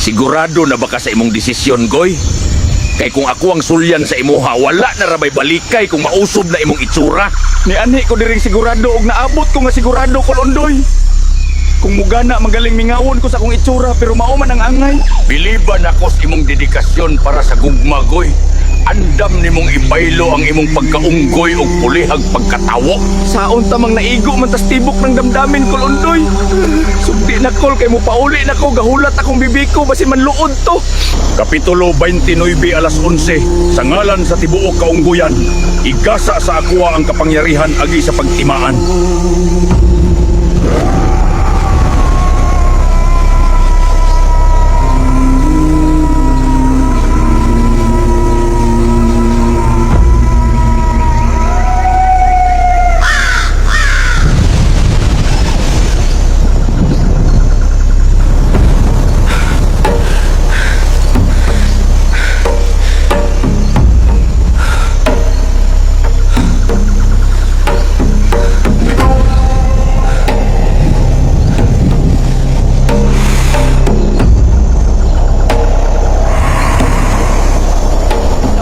Sigurado na baka sa imong desisyon, Goy? Kay kung ako ang sulyan sa imuha, wala na rabay balikay kung mausob na imong itsura. Ni ani ko diring sigurado og naabot ko nga sigurado Kolondoy. Kung mugana magaling mingawon ko sa akong itsura pero mao man ang angay. Biliban ako sa imong dedikasyon para sa gugma, Goy. Andam nimong ibaylo ang imong pagkaunggoy o pulihag pagkatawo. Saon tamang naigo man tas tibok ng damdamin Kolondoy. Sugdi na kol kay mo pauli na ko gahulat akong bibiko basin man luod to. Kapitulo 29 alas 11 sa ngalan sa tibuok kaunggoyan, igasa sa akuha ang kapangyarihan agi sa pagtimaan.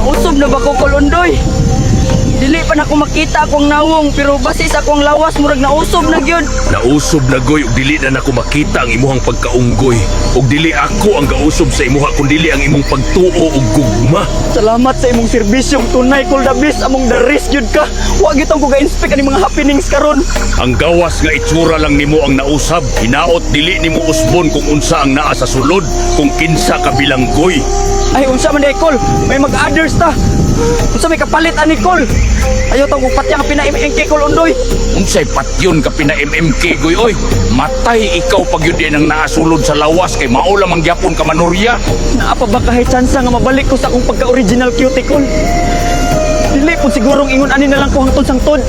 Usob na ba ko Kolondoy? Dili pa na ako makita akong nawong pero basis akong lawas murag nausob na gyud. Nausob na, Goy, ug dili na nako makita ang imuhang pagkaunggoy. Ug dili ako ang gausob sa imuha kundi ang imong pagtuo ug gugma. Salamat sa imong serbisyong tunay kol dabis among daris gyud ka. Wa gyud ko ga-inspect ani mga happenings karon. Ang gawas nga itsura lang nimo ang nausab. Hinaot dili nimo usbon kung unsa ang naa sa sulod, kung kinsa ka bilang Goy. Ay unsa man day kol? May mag-others ta. Unsa may kapalit ani kol? Ayaw tang patya nga pina-MMK Kolondoy. Unsay patyon ka pina MMK, Goy, oy. Matay ikaw pag yun din ang naasulod sa lawas kay mao lamang gyapon ka manurya. Naa pa ba kahit tsansa nga mabalik ko sa akong pagka-original cutie kol? Dili po sigurong ingon ani na lang ko hangtod sang tod.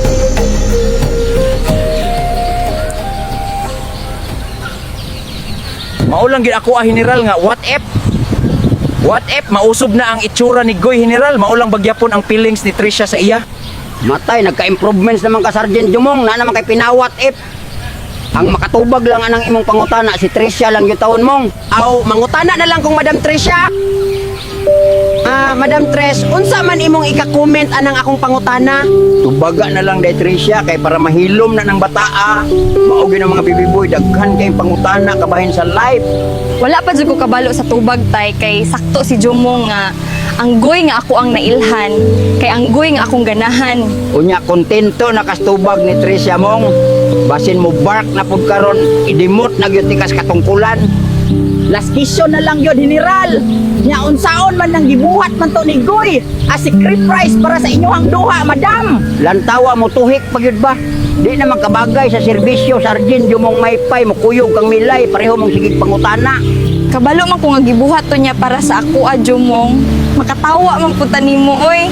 Maulang gid ako General nga what if mausob na ang itsura ni Goy General, maulang bagyapon ang feelings ni Trisha sa iya. Matay, nagka-improvements naman ka Sergeant Jumong, na naman kay pinawat if. Ang makatubag lang anang imong pangutana, si Tricia lang yung taon mong. Aw, mangutana na lang kung Madam Tricia. Madam Tres, unsa man imong ika-comment anang akong pangutana? Tubaga na lang day Tricia, kay para mahilom na ng bataa. Maugin ang mga bibiboy, daghan kay pangutana, kabahin sa life. Wala pa jud ko kabalo sa tubag tay kay sakto si Jumong nga ang goy nga ako ang nailhan kay ang goy nga akong ganahan. Unya, kontento na kastubag ni Tricia mong. Basin mo bark na pud karon, idimot na gyud ti kas katungkulan. Last question na lang yun, General. Nya unsaon man nang gibuhat man to ni Goy as sacrifice para sa inyong duha, Madam. Lantawa mo tuhik pagyud ba? Di na magkabagay sa serbisyo, Sergeant Jumong maypay, mukuyog kang milay, pareho mong sigig pangutana. Kabalo man ko nga gibuhat to niya para sa ako Jumong. Makatawa man puta nimo oy.